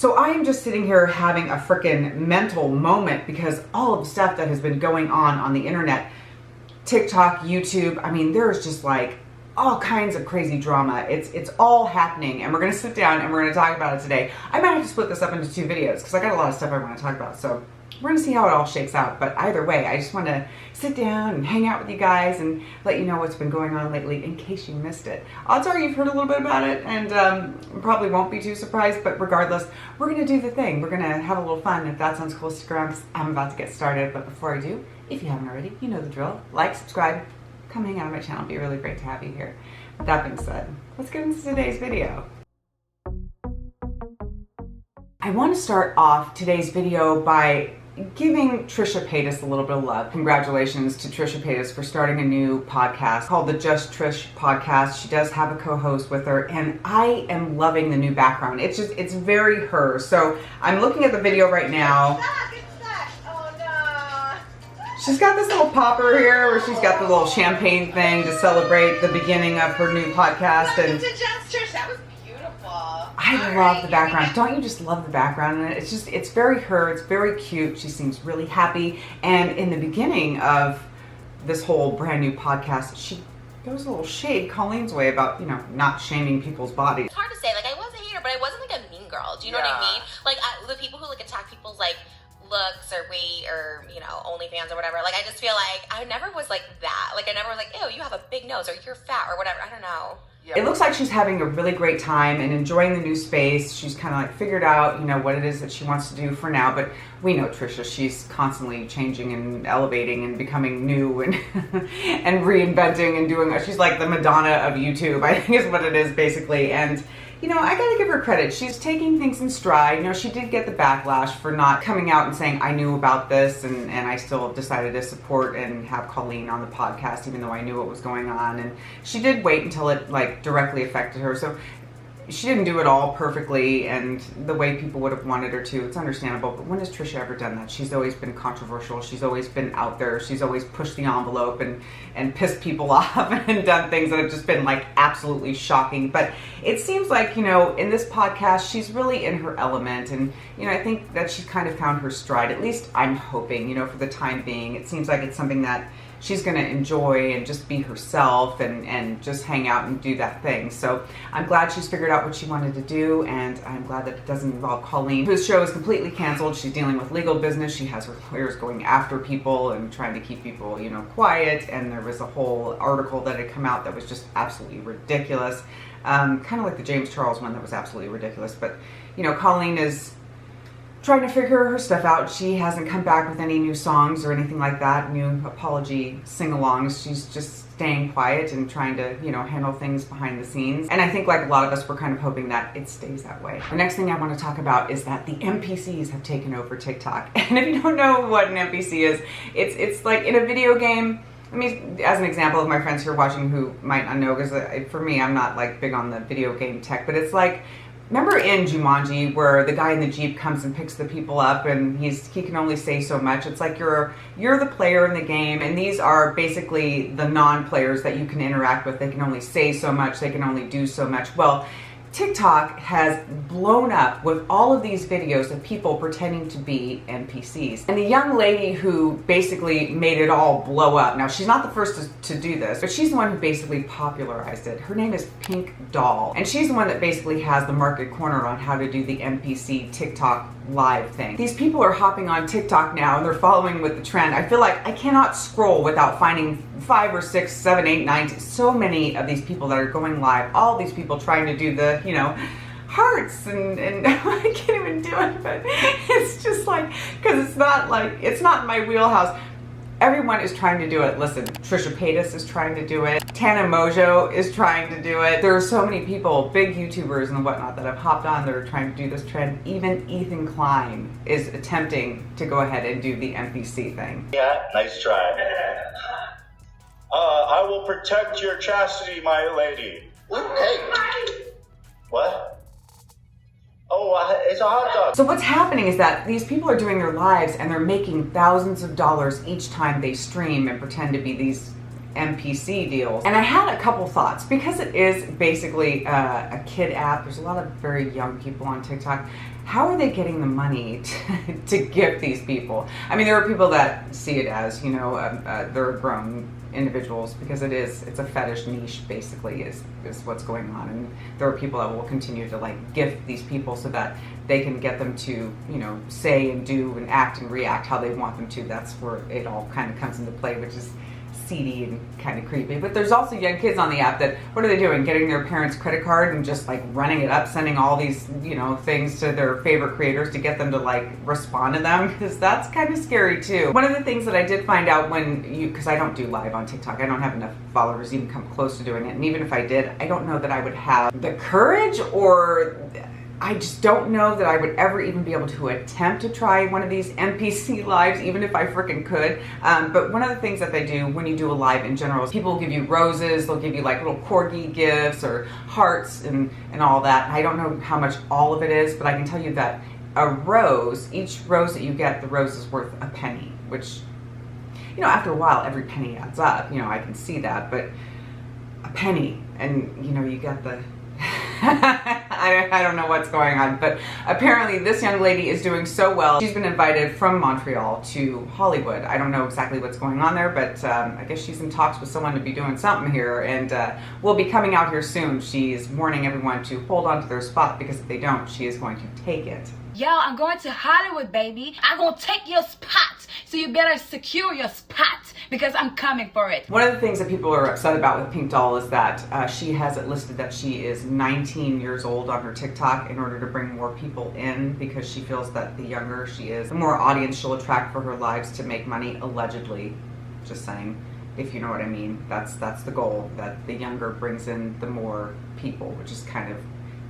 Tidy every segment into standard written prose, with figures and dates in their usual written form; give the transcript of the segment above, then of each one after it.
So I am just sitting here having a freaking mental moment because all of the stuff that has been going on the internet, TikTok, YouTube, I mean, there's just like all kinds of crazy drama. It's all happening, and we're gonna sit down and we're gonna talk about it today. I might have to split this up into 2 videos because I got a lot of stuff I want to talk about. So we're gonna see how it all shakes out. But either way, I just want to sit down and hang out with you guys and let you know what's been going on lately in case you missed it. Odds are you've heard a little bit about it and probably won't be too surprised, but regardless, we're gonna do the thing. We're gonna have a little fun. If that sounds cool, stick around because I'm about to get started. But before I do, if you haven't already, you know the drill. Like, subscribe, come hang out on my channel. It'd be really great to have you here. With that being said, let's get into today's video. I want to start off today's video by giving Trishas a little bit of love. Congratulations to Trishas for starting a new podcast called the Just Trish Podcast. She does have a co-host with her, and I am loving the new background. It's very her. So I'm looking at the video right now. She's got this little popper here where she's got the little champagne thing to celebrate the beginning of her new podcast. Welcome to Just Trish. That was beautiful. I love the background. Don't you just love the background? And it's very her. It's very cute. She seems really happy. And in the beginning of this whole brand new podcast, she goes a little shade Colleen's way about, not shaming people's bodies. It's hard to say. Like, I was a hater, but I wasn't like a mean girl. Do you know what I mean? Like, the people who attack people's looks or weight or OnlyFans or whatever, I just feel like I never was like that. Like, I never was like, ew, you have a big nose or you're fat or whatever. I don't know. It looks like she's having a really great time and enjoying the new space. She's kind of figured out what it is that she wants to do for now, but we know Trisha, she's constantly changing and elevating and becoming new and and reinventing and doing, she's like the Madonna of YouTube, I think is what it is basically. And I gotta give her credit. She's taking things in stride. She did get the backlash for not coming out and saying, I knew about this, and I still decided to support and have Colleen on the podcast, even though I knew what was going on. And she did wait until it directly affected her. So she didn't do it all perfectly and the way people would have wanted her to. It's understandable, but when has Trisha ever done that? She's always been controversial. She's always been out there. She's always pushed the envelope and pissed people off and done things that have just been absolutely shocking. But it seems like, in this podcast, she's really in her element. And, I think that she's kind of found her stride. At least I'm hoping, for the time being. It seems like it's something that she's going to enjoy and just be herself and just hang out and do that thing. So I'm glad she's figured out what she wanted to do, and I'm glad that it doesn't involve Colleen, whose show is completely canceled. She's dealing with legal business. She has her lawyers going after people and trying to keep people, quiet. And there was a whole article that had come out that was just absolutely ridiculous. Kind of like the James Charles one that was absolutely ridiculous. But, Colleen is trying to figure her stuff out. She hasn't come back with any new songs or anything like that, new apology sing-alongs. She's just staying quiet and trying to, handle things behind the scenes. And I think like a lot of us, we're kind of hoping that it stays that way. The next thing I want to talk about is that the Npc'S have taken over TikTok. And if you don't know what an Npc is, it's like in a video game. I mean, as an example of my friends who are watching who might not know, because for me, I'm not big on the video game tech, but it's like, remember in Jumanji where the guy in the Jeep comes and picks the people up and he can only say so much? It's like you're the player in the game, and these are basically the non-players that you can interact with. They can only say so much, they can only do so much. Well, TikTok has blown up with all of these videos of people pretending to be Npc's. And the young lady who basically made it all blow up, now she's not the first to do this, but she's the one who basically popularized it. Her name is Pink Doll, and she's the one that basically has the market corner on how to do the Npc TikTok live thing. These people are hopping on TikTok now and they're following with the trend. I feel like I cannot scroll without finding 5 or 6, 7, 8, 9, so many of these people that are going live. All these people trying to do the, hearts and I can't even do it, but it's just because it's not in my wheelhouse. Everyone is trying to do it. Listen, Trisha'S is trying to do it. Tana Mojo is trying to do it. There are so many people, big YouTubers and whatnot, that have hopped on that are trying to do this trend. Even Ethan Klein is attempting to go ahead and do the Npc thing. Yeah, nice try. I will protect your chastity, my lady. Hey. What? Oh, it's a hot dog. So what's happening is that these people are doing their lives and they're making thousands of dollars each time they stream and pretend to be these Npc deals. And I had a couple thoughts, because it is basically a kid app. There's a lot of very young people on TikTok. how are they getting the money to gift these people? I mean, there are people that see it as, you know, they're grown individuals, because it's a fetish niche, basically, is what's going on. And there are people that will continue to like gift these people so that they can get them to, you know, say and do and act and react how they want them to. That's where it all kind of comes into play, which is seedy and kind of creepy. But there's also young kids on the app that, what are they doing? Getting their parents' credit card and just like running it up, sending all these, you know, things to their favorite creators to get them to like respond to them, because that's kind of scary too. One of the things that I did find out because I don't do live on TikTok, I don't have enough followers to even come close to doing it, and even if I did, I don't know that I would have the courage, or I just don't know that I would ever even be able to attempt to try one of these NPC lives, even if I freaking could. But one of the things that they do when you do a live in general is people will give you roses, they'll give you like little corgi gifts or hearts and all that. And I don't know how much all of it is, but I can tell you that each rose that you get, the rose is worth a penny, which, you know, after a while, every penny adds up. You know, I can see that, but a penny, and you know, you get the I don't know what's going on, but apparently this young lady is doing so well. She's been invited from Montreal to Hollywood. I don't know exactly what's going on there, but I guess she's in talks with someone to be doing something here, and will be coming out here soon. She's warning everyone to hold on to their spot, because if they don't, she is going to take it. Yo, I'm going to Hollywood, baby. I'm gonna take your spot, so you better secure your spot, because I'm coming for it. One of the things that people are upset about with Pink Doll is that she has it listed that she is 19 years old on her TikTok in order to bring more people in, because she feels that the younger she is, the more audience she'll attract for her lives to make money, allegedly. Just saying, if you know what I mean. That's the goal, that the younger brings in the more people, which is kind of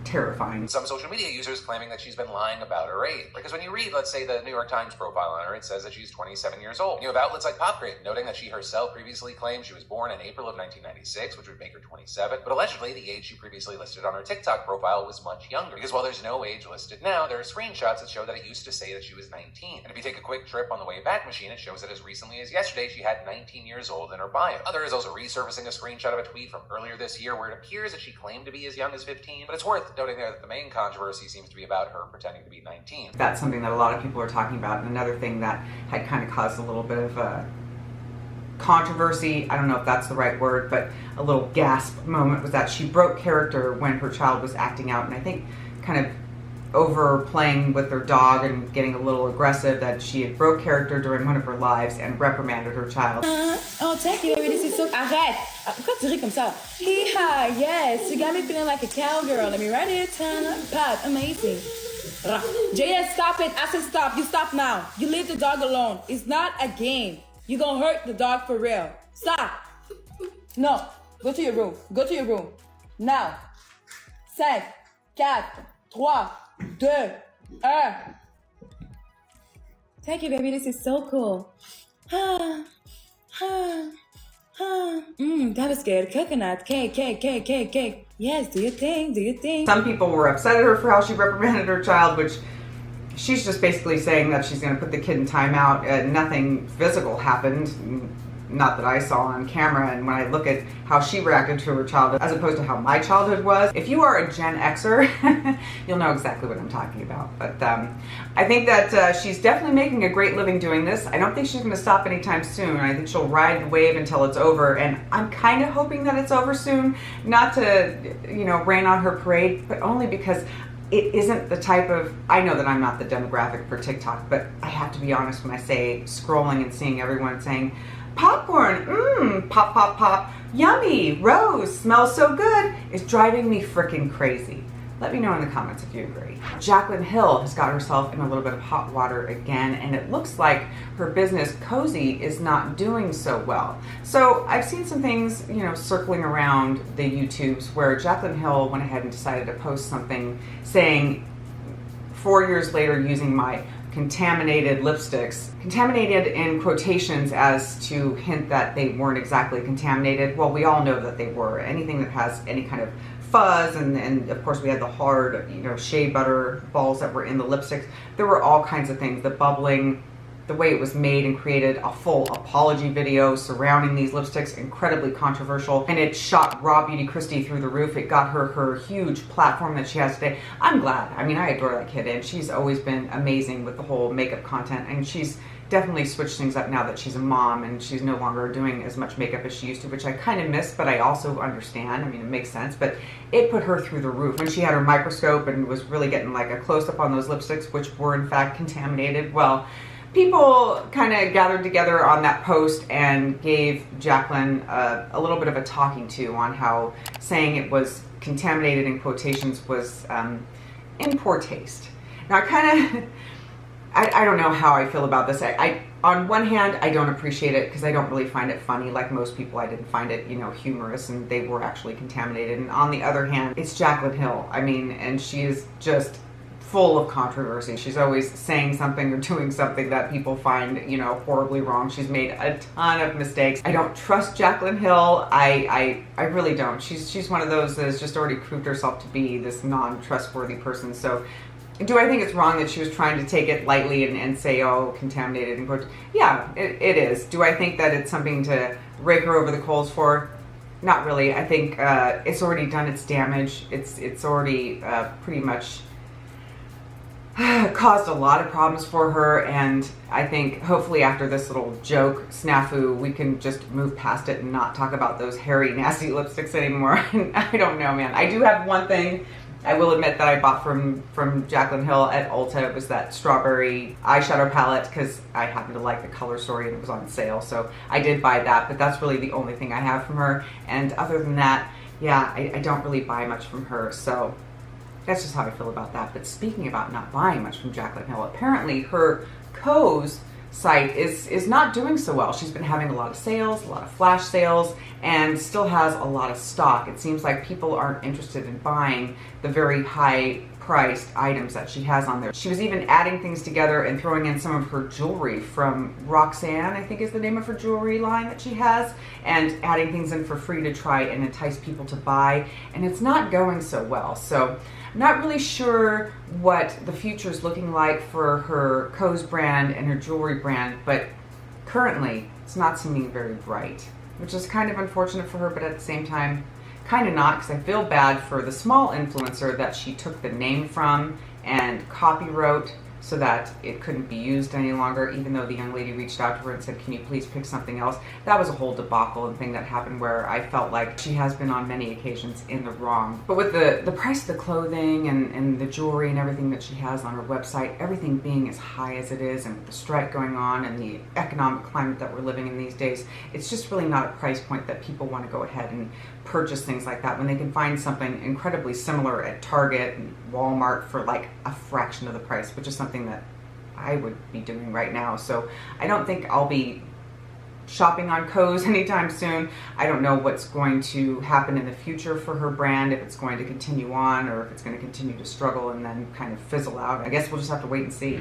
terrifying. Some social media users claiming that she's been lying about her age. Because when you read, let's say, the New York Times profile on her, it says that she's 27 years old. You have outlets like Pop Grid noting that she herself previously claimed she was born in April of 1996, which would make her 27. But allegedly, the age she previously listed on her TikTok profile was much younger. Because while there's no age listed now, there are screenshots that show that it used to say that she was 19. And if you take a quick trip on the Wayback Machine, it shows that as recently as yesterday, she had 19 years old in her bio. There is also resurfacing a screenshot of a tweet from earlier this year where it appears that she claimed to be as young as 15. But it's worth noting there that the main controversy seems to be about her pretending to be 19. That's something that a lot of people are talking about. And another thing that had kind of caused a little bit of a controversy, I don't know if that's the right word, but a little gasp moment, was that she broke character when her child was acting out, and I think kind of overplaying with her dog and getting a little aggressive, that she had broke character during one of her lives and reprimanded her child. Oh, thank you, baby. This is so... Arrête! Pourquoi tu ris comme ça? Hee-ha, yes! You got me feeling like a cowgirl. Let me right here, turn, pat, amazing. JS, stop it. I said stop. You stop now. You leave the dog alone. It's not a game. You're gonna hurt the dog for real. Stop! No. Go to your room. Go to your room. Now. 5, 4, 3, 2, 1. Thank you, baby. This is so cool. That was good. Coconut. Cake. Yes, do your thing. Some people were upset at her for how she reprimanded her child, which she's just basically saying that she's going to put the kid in timeout. Nothing physical happened. Not that I saw on camera. And when I look at how she reacted to her childhood as opposed to how my childhood was, if you are a Gen Xer, you'll know exactly what I'm talking about. But I think that she's definitely making a great living doing this. I don't think she's going to stop anytime soon. I think she'll ride the wave until it's over. And I'm kind of hoping that it's over soon. Not to, you know, rain on her parade, but only because it isn't the type of, I know that I'm not the demographic for TikTok, but I have to be honest when I say scrolling and seeing everyone saying, popcorn, pop, pop, pop, yummy, rose, smells so good, is driving me freaking crazy. Let me know in the comments if you agree. Jaclyn Hill has got herself in a little bit of hot water again, and it looks like her business, Cozy, is not doing so well. So I've seen some things, you know, circling around the YouTubes where Jaclyn Hill went ahead and decided to post something saying, 4 years later using my contaminated lipsticks, contaminated in quotations as to hint that they weren't exactly contaminated. Well, we all know that they were. Anything that has any kind of fuzz, and of course we had the hard, you know, shea butter balls that were in the lipsticks. There were all kinds of things, the bubbling, the way it was made and created, a full apology video surrounding these lipsticks, incredibly controversial, and it shot Raw Beauty Christie through the roof. It got her huge platform that she has today. I'm glad. I mean, I adore that kid, and she's always been amazing with the whole makeup content, and she's definitely switched things up now that she's a mom and she's no longer doing as much makeup as she used to, which I kind of miss, but I also understand. I mean, it makes sense, but it put her through the roof. When she had her microscope and was really getting like a close-up on those lipsticks, which were in fact contaminated, well, people kind of gathered together on that post and gave Jaclyn a little bit of a talking to on how saying it was contaminated in quotations was in poor taste. Now, I don't know how I feel about this. I on one hand, I don't appreciate it because I don't really find it funny. Like most people, I didn't find it, humorous, and they were actually contaminated. And on the other hand, it's Jaclyn Hill. I mean, and she is just full of controversy. She's always saying something or doing something that people find, horribly wrong. She's made a ton of mistakes. I don't trust Jaclyn Hill. I really don't. She's one of those that has just already proved herself to be this non-trustworthy person. So do I think it's wrong that she was trying to take it lightly and say, oh, contaminated? Yeah, it is. Do I think that it's something to rake her over the coals for? Not really. I think it's already done its damage. It's already pretty much caused a lot of problems for her, and I think hopefully after this little joke snafu, we can just move past it and not talk about those hairy, nasty lipsticks anymore. I don't know, man. I do have one thing I will admit that I bought from Jaclyn Hill at Ulta. It was that strawberry eyeshadow palette because I happened to like the color story and it was on sale. So I did buy that, but that's really the only thing I have from her. And other than that, yeah, I don't really buy much from her. So that's just how I feel about that. But speaking about not buying much from Jaclyn Hill, apparently her Co's site is not doing so well. She's been having a lot of sales, a lot of flash sales, and still has a lot of stock. It seems like people aren't interested in buying the very high priced items that she has on there. She was even adding things together and throwing in some of her jewelry from Roxanne, I think is the name of her jewelry line that she has, and adding things in for free to try and entice people to buy, and it's not going so well. So I'm not really sure what the future is looking like for her Co's brand and her jewelry brand, but currently it's not seeming very bright, which is kind of unfortunate for her, but at the same time, kind of not, because I feel bad for the small influencer that she took the name from and copywrote so that it couldn't be used any longer, even though the young lady reached out to her and said, can you please pick something else? That was a whole debacle and thing that happened where I felt like she has been on many occasions in the wrong. But with the price of the clothing and the jewelry and everything that she has on her website, everything being as high as it is, and with the strike going on and the economic climate that we're living in these days, it's just really not a price point that people want to go ahead and purchase things like that when they can find something incredibly similar at Target and Walmart for like a fraction of the price, which is something that I would be doing right now. So I don't think I'll be shopping on Co's anytime soon. I don't know what's going to happen in the future for her brand, if it's going to continue on or if it's going to continue to struggle and then kind of fizzle out. I guess we'll just have to wait and see.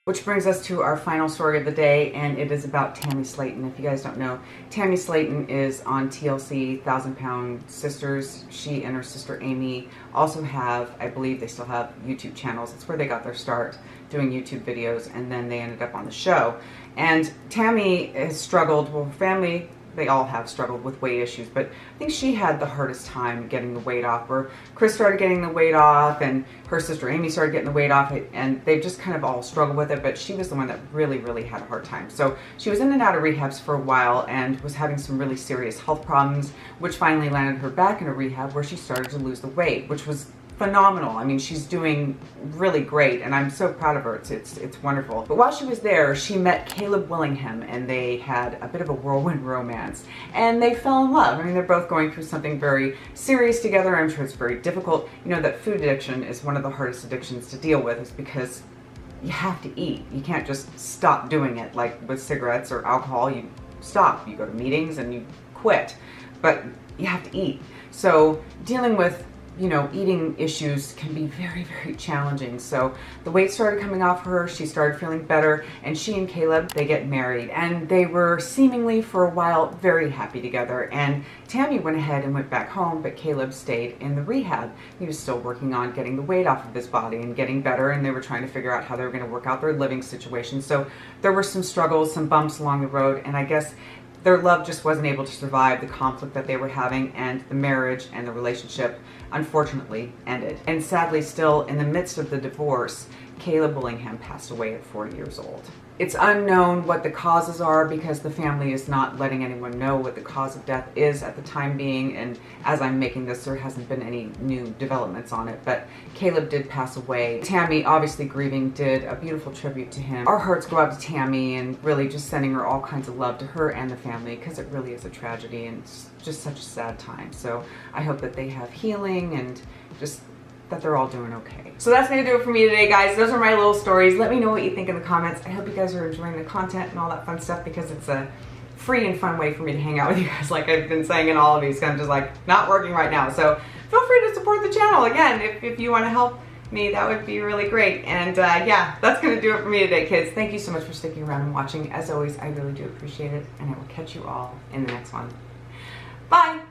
Which brings us to our final story of the day, and it is about Tammy Slayton. If you guys don't know, Tammy Slayton is on TLC, 1,000 Pound Sisters. She and her sister Amy also have, I believe they still have YouTube channels. It's where they got their start, doing YouTube videos, and then they ended up on the show. And Tammy has struggled, well, her family, they all have struggled with weight issues, but I think she had the hardest time getting the weight off, where Chris started getting the weight off and her sister Amy started getting the weight off, and they've just kind of all struggled with it, but she was the one that really, really had a hard time. So she was in and out of rehabs for a while and was having some really serious health problems, which finally landed her back in a rehab where she started to lose the weight, which was phenomenal. I mean, she's doing really great, and I'm so proud of her. It's wonderful. But while she was there, she met Caleb Willingham, and they had a bit of a whirlwind romance, and they fell in love. I mean, they're both going through something very serious together. I'm sure it's very difficult. You know that food addiction is one of the hardest addictions to deal with, is because you have to eat. You can't just stop doing it. Like with cigarettes or alcohol, you stop. You go to meetings and you quit, but you have to eat. So dealing with you know, eating issues can be very, very challenging. So the weight started coming off her, she started feeling better, and she and Caleb, they get married. And they were seemingly for a while very happy together. And Tammy went ahead and went back home, but Caleb stayed in the rehab. He was still working on getting the weight off of his body and getting better, and they were trying to figure out how they were going to work out their living situation. So there were some struggles, some bumps along the road, and I guess their love just wasn't able to survive the conflict that they were having, and the marriage and the relationship unfortunately ended. And sadly, still in the midst of the divorce, Caleb Willingham passed away at 40 years old. It's unknown what the causes are because the family is not letting anyone know what the cause of death is at the time being, and as I'm making this, there hasn't been any new developments on it, but Caleb did pass away. Tammy, obviously grieving, did a beautiful tribute to him. Our hearts go out to Tammy, and really just sending her all kinds of love to her and the family, because it really is a tragedy and it's just such a sad time. So I hope that they have healing and just that they're all doing okay. So that's gonna do it for me today, guys. Those are my little stories. Let me know what you think in the comments. I hope you guys are enjoying the content and all that fun stuff, because it's a free and fun way for me to hang out with you guys, like I've been saying in all of these. I'm just like not working right now. So feel free to support the channel. Again, if you want to help me, that would be really great. And yeah, that's gonna do it for me today, kids. Thank you so much for sticking around and watching. As always, I really do appreciate it, and I will catch you all in the next one. Bye.